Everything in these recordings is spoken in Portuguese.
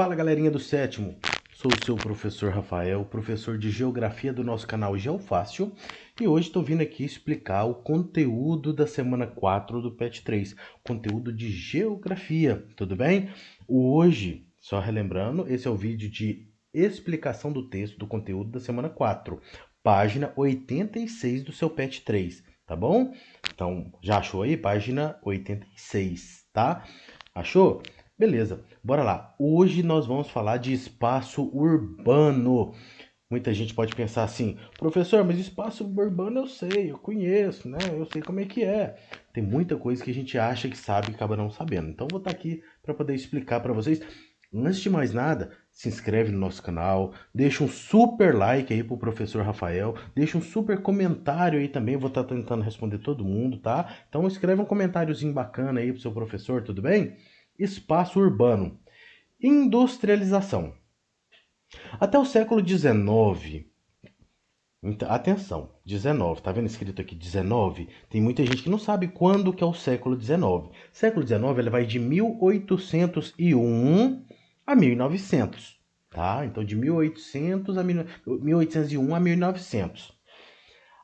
Fala galerinha do sétimo, sou o seu professor Rafael, professor de Geografia do nosso canal GeoFácil, e hoje estou vindo aqui explicar o conteúdo da semana 4 do PET 3, conteúdo de Geografia, tudo bem? Hoje, só relembrando, esse é o vídeo de explicação do texto do conteúdo da semana 4, página 86 do seu PET 3, tá bom? Então, já achou aí? Página 86, tá? Achou? Beleza, bora lá. Hoje nós vamos falar de espaço urbano. Muita gente pode pensar assim, professor, mas espaço urbano eu sei, eu conheço, né? Eu sei como é que é. Tem muita coisa que a gente acha que sabe e acaba não sabendo. Então vou estar aqui para poder explicar para vocês. Antes de mais nada, se inscreve no nosso canal, deixa um super like aí pro professor Rafael, deixa um super comentário aí também, vou estar tentando responder todo mundo, tá? Então escreve um comentáriozinho bacana aí pro seu professor, tudo bem? Espaço urbano. Industrialização. Até o século XIX, atenção, 19, tá vendo escrito aqui 19? Tem muita gente que não sabe quando que é o século XIX. Século XIX ele vai de 1801 a 1900, tá? Então de 1800 a 1801 a 1900.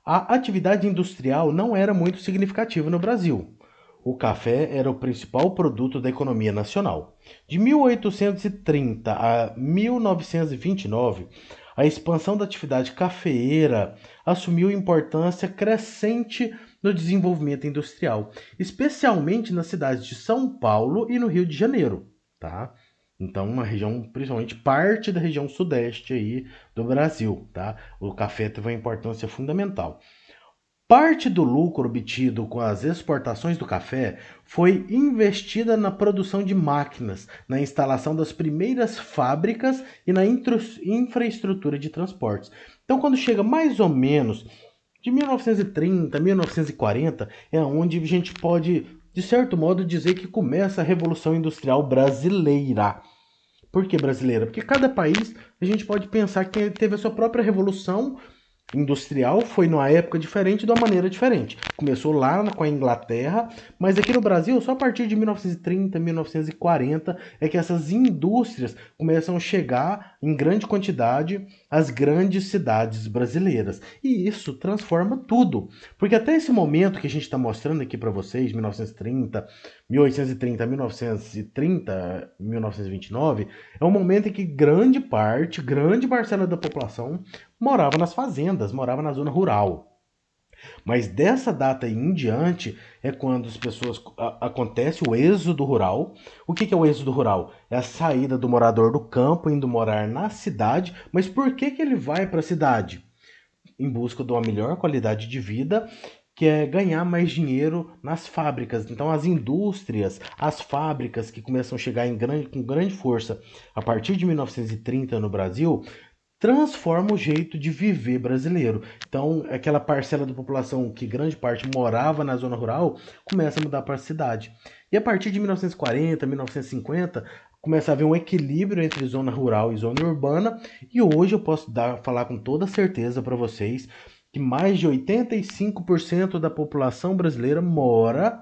A atividade industrial não era muito significativa no Brasil. O café era o principal produto da economia nacional. De 1830 a 1929, a expansão da atividade cafeeira assumiu importância crescente no desenvolvimento industrial, especialmente nas cidades de São Paulo e no Rio de Janeiro, tá? Então, uma região, principalmente parte da região sudeste aí do Brasil, tá? O café teve uma importância fundamental. Parte do lucro obtido com as exportações do café foi investida na produção de máquinas, na instalação das primeiras fábricas e na infraestrutura de transportes. Então, quando chega mais ou menos de 1930 a 1940, é onde a gente pode, de certo modo, dizer que começa a Revolução Industrial Brasileira. Por que brasileira? Porque cada país a gente pode pensar que teve a sua própria revolução industrial, foi numa época diferente, de uma maneira diferente. Começou lá com a Inglaterra, mas aqui no Brasil, só a partir de 1930, 1940, é que essas indústrias começam a chegar em grande quantidade às grandes cidades brasileiras. E isso transforma tudo. Porque até esse momento que a gente está mostrando aqui para vocês, 1930, 1830, 1930, 1929, é um momento em que grande parte, grande parcela da população morava nas fazendas, morava na zona rural. Mas dessa data em diante é quando as pessoas acontece o êxodo rural. O que é o êxodo rural? É a saída do morador do campo indo morar na cidade. Mas por que ele vai para a cidade? Em busca de uma melhor qualidade de vida, que é ganhar mais dinheiro nas fábricas. Então as indústrias, as fábricas que começam a chegar com grande força a partir de 1930 no Brasil, transforma o jeito de viver brasileiro. Então, aquela parcela da população que grande parte morava na zona rural começa a mudar para a cidade. E a partir de 1940, 1950, começa a haver um equilíbrio entre zona rural e zona urbana. E hoje eu posso falar com toda certeza para vocês que mais de 85% da população brasileira mora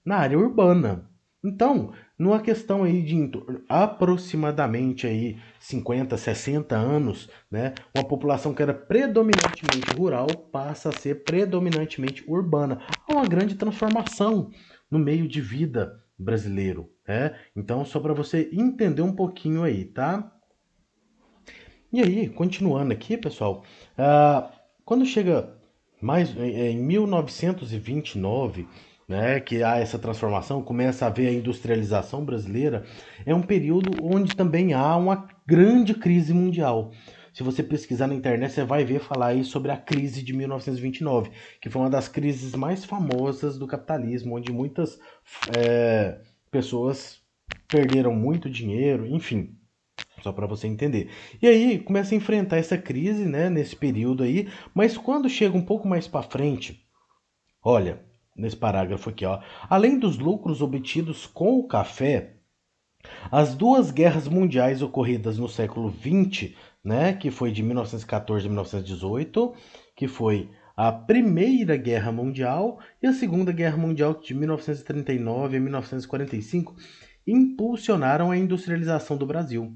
na área urbana. Então, numa questão aí de aproximadamente aí 50, 60 anos, né, uma população que era predominantemente rural passa a ser predominantemente urbana. Há uma grande transformação no meio de vida brasileiro, né? Então, só para você entender um pouquinho aí, tá? E aí, continuando aqui, pessoal, quando chega mais em 1929, né, que há essa transformação, começa a haver a industrialização brasileira, é um período onde também há uma grande crise mundial. Se você pesquisar na internet, você vai ver falar aí sobre a crise de 1929, que foi uma das crises mais famosas do capitalismo, onde muitas pessoas perderam muito dinheiro, enfim. Só para você entender. E aí começa a enfrentar essa crise, né, nesse período aí, mas quando chega um pouco mais para frente, olha, nesse parágrafo aqui, ó, além dos lucros obtidos com o café, as duas guerras mundiais ocorridas no século XX, né, que foi de 1914 a 1918, que foi a Primeira Guerra Mundial e a Segunda Guerra Mundial de 1939 a 1945, impulsionaram a industrialização do Brasil.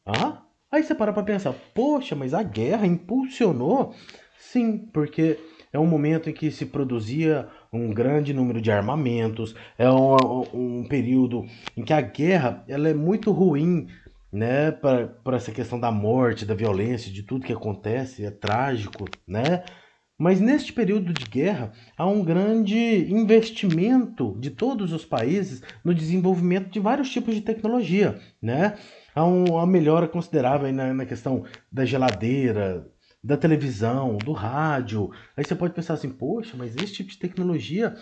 Ah? Aí você para pensar, poxa, mas a guerra impulsionou? Sim, porque é um momento em que se produzia um grande número de armamentos, é um período em que a guerra ela é muito ruim, né, para essa questão da morte, da violência, de tudo que acontece, é trágico, né? Mas neste período de guerra, há um grande investimento de todos os países no desenvolvimento de vários tipos de tecnologia, né? Há uma melhora considerável aí na questão da geladeira, da televisão, do rádio. Aí você pode pensar assim, poxa, mas esse tipo de tecnologia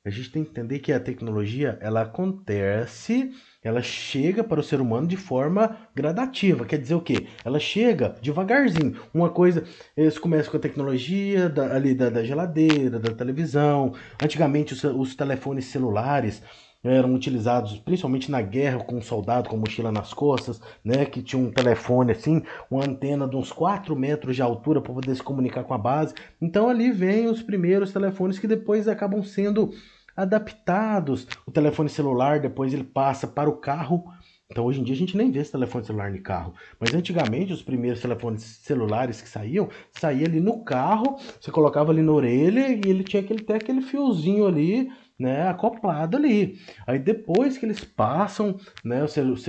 a gente tem que entender que a tecnologia, ela acontece, ela chega para o ser humano de forma gradativa. Quer dizer o quê? Ela chega devagarzinho. Uma coisa, eles começam com a tecnologia da geladeira, da televisão. Antigamente os telefones celulares eram utilizados principalmente na guerra com um soldado com mochila nas costas, né, que tinha um telefone assim, uma antena de uns 4 metros de altura para poder se comunicar com a base. Então ali vem os primeiros telefones que depois acabam sendo adaptados. O telefone celular depois ele passa para o carro. Então hoje em dia a gente nem vê esse telefone celular no carro. Mas antigamente os primeiros telefones celulares que saía ali no carro, você colocava ali na orelha e ele tinha até aquele fiozinho ali, né, acoplado ali. Aí depois que eles passam, né,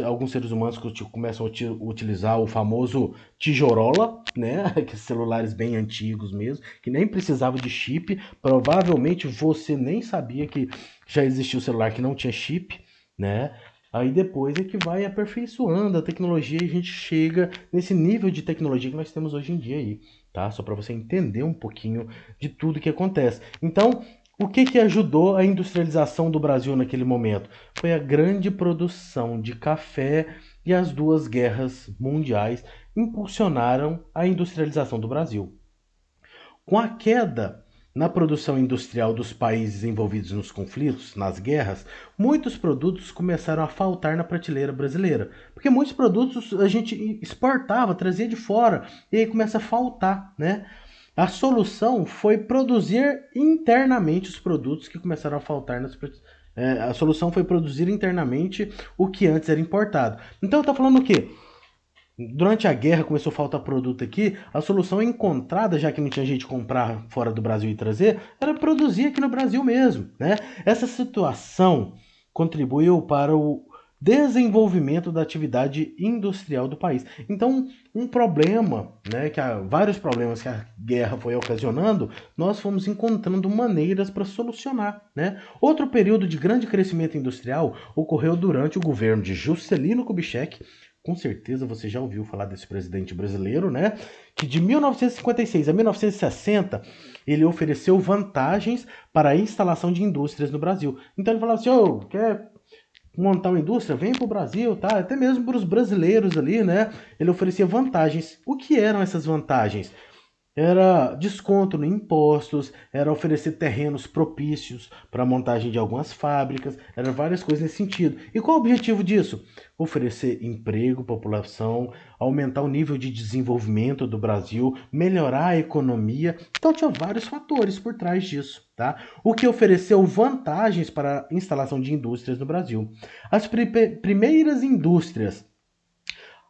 alguns seres humanos que começam a utilizar o famoso tijorola, né, aqueles celulares bem antigos mesmo, que nem precisava de chip. Provavelmente você nem sabia que já existia o celular que não tinha chip, né? Aí depois é que vai aperfeiçoando a tecnologia e a gente chega nesse nível de tecnologia que nós temos hoje em dia aí, tá? Só para você entender um pouquinho de tudo que acontece. Então, o que que ajudou a industrialização do Brasil naquele momento? Foi a grande produção de café e as duas guerras mundiais impulsionaram a industrialização do Brasil. Com a queda na produção industrial dos países envolvidos nos conflitos, nas guerras, muitos produtos começaram a faltar na prateleira brasileira. Porque muitos produtos a gente exportava, trazia de fora, e aí começa a faltar, né? A solução foi produzir internamente os produtos que começaram a faltar nas prateleiras. A solução foi produzir internamente o que antes era importado. Então, está falando o quê? Durante a guerra começou a faltar produto aqui, a solução encontrada, já que não tinha jeito de comprar fora do Brasil e trazer, era produzir aqui no Brasil mesmo, né? Essa situação contribuiu para o desenvolvimento da atividade industrial do país. Então, um problema, né, vários problemas que a guerra foi ocasionando, nós fomos encontrando maneiras para solucionar, né? Outro período de grande crescimento industrial ocorreu durante o governo de Juscelino Kubitschek. Com certeza você já ouviu falar desse presidente brasileiro, né? Que de 1956 a 1960 ele ofereceu vantagens para a instalação de indústrias no Brasil. Então ele falava assim: ô, quer montar uma indústria? Vem para o Brasil, tá? Até mesmo para os brasileiros ali, né? Ele oferecia vantagens. O que eram essas vantagens? Era desconto em impostos, era oferecer terrenos propícios para a montagem de algumas fábricas, eram várias coisas nesse sentido. E qual o objetivo disso? Oferecer emprego, população, aumentar o nível de desenvolvimento do Brasil, melhorar a economia. Então tinha vários fatores por trás disso, tá? O que ofereceu vantagens para a instalação de indústrias no Brasil. As primeiras indústrias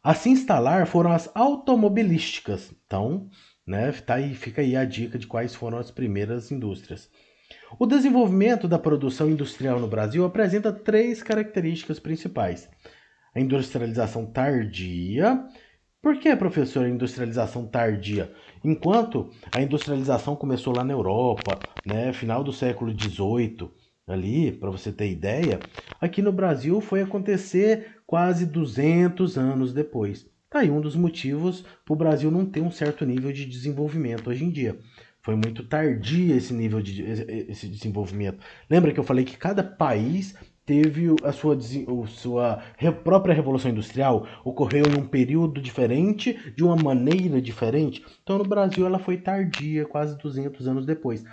a se instalar foram as automobilísticas. Então, né, fica aí a dica de quais foram as primeiras indústrias. O desenvolvimento da produção industrial no Brasil apresenta três características principais: a industrialização tardia. Por que, professor, a industrialização tardia? Enquanto a industrialização começou lá na Europa, né, final do século XVIII, ali, para você ter ideia, aqui no Brasil foi acontecer quase 200 anos depois. Tá aí um dos motivos para o Brasil não ter um certo nível de desenvolvimento hoje em dia. Foi muito tardia esse desenvolvimento. Lembra que eu falei que cada país teve a sua própria revolução industrial, ocorreu em um período diferente, de uma maneira diferente. Então no Brasil ela foi tardia, quase 200 anos depois.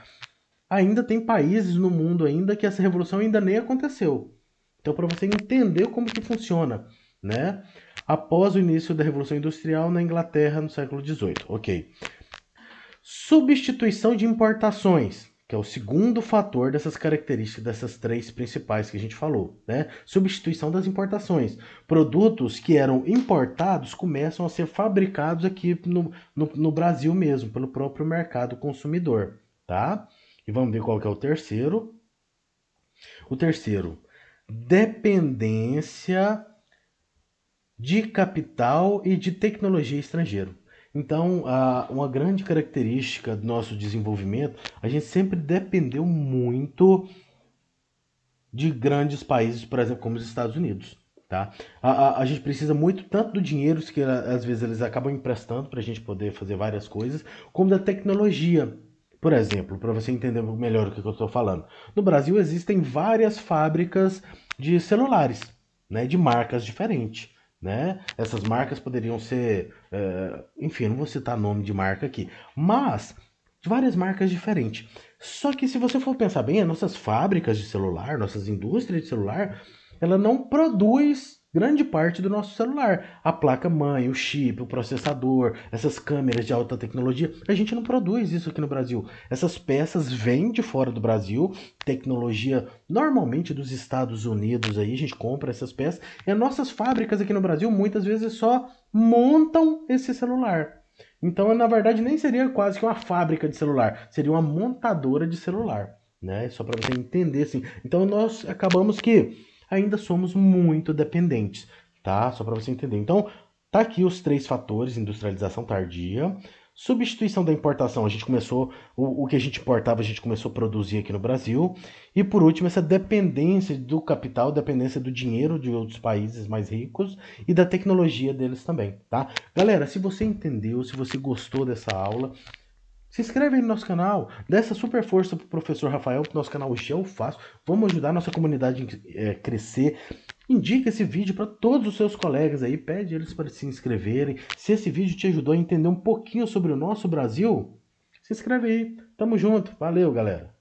Ainda tem países no mundo ainda que essa revolução ainda nem aconteceu. Então, para você entender como que funciona, né? Após o início da Revolução Industrial na Inglaterra no século XVIII, ok. Substituição de importações. que é o segundo fator dessas características, dessas três principais que a gente falou, né? Substituição das importações. Produtos que eram importados começam a ser fabricados aqui no Brasil mesmo, pelo próprio mercado consumidor, tá? E vamos ver qual que é o terceiro. O terceiro, dependência de capital e de tecnologia estrangeiro. Então, uma grande característica do nosso desenvolvimento, a gente sempre dependeu muito de grandes países, por exemplo, como os Estados Unidos. Tá? A gente precisa muito tanto do dinheiro, que às vezes eles acabam emprestando para a gente poder fazer várias coisas, como da tecnologia. Por exemplo, para você entender melhor o que eu estou falando. No Brasil existem várias fábricas de celulares, né, de marcas diferentes. Né? Essas marcas poderiam ser, enfim, não vou citar nome de marca aqui, mas várias marcas diferentes. Só que se você for pensar bem, as nossas fábricas de celular, nossas indústrias de celular, ela não produz grande parte do nosso celular. A placa-mãe, o chip, o processador, essas câmeras de alta tecnologia, a gente não produz isso aqui no Brasil. Essas peças vêm de fora do Brasil, tecnologia normalmente dos Estados Unidos aí, a gente compra essas peças, e as nossas fábricas aqui no Brasil muitas vezes só montam esse celular. Então, na verdade, nem seria quase que uma fábrica de celular, seria uma montadora de celular, né? Só para você entender assim. Então, nós acabamos que ainda somos muito dependentes, tá? Só para você entender. Então, tá aqui os três fatores: industrialização tardia, substituição da importação. A gente começou, o que a gente importava, a gente começou a produzir aqui no Brasil. E por último, essa dependência do capital, dependência do dinheiro de outros países mais ricos e da tecnologia deles também, tá? Galera, se você entendeu, se você gostou dessa aula, se inscreve aí no nosso canal, dá essa super força pro professor Rafael, pro nosso canal Geo Fácil. Vamos ajudar a nossa comunidade a crescer. Indica esse vídeo para todos os seus colegas aí, pede eles para se inscreverem. Se esse vídeo te ajudou a entender um pouquinho sobre o nosso Brasil, se inscreve aí. Tamo junto. Valeu, galera.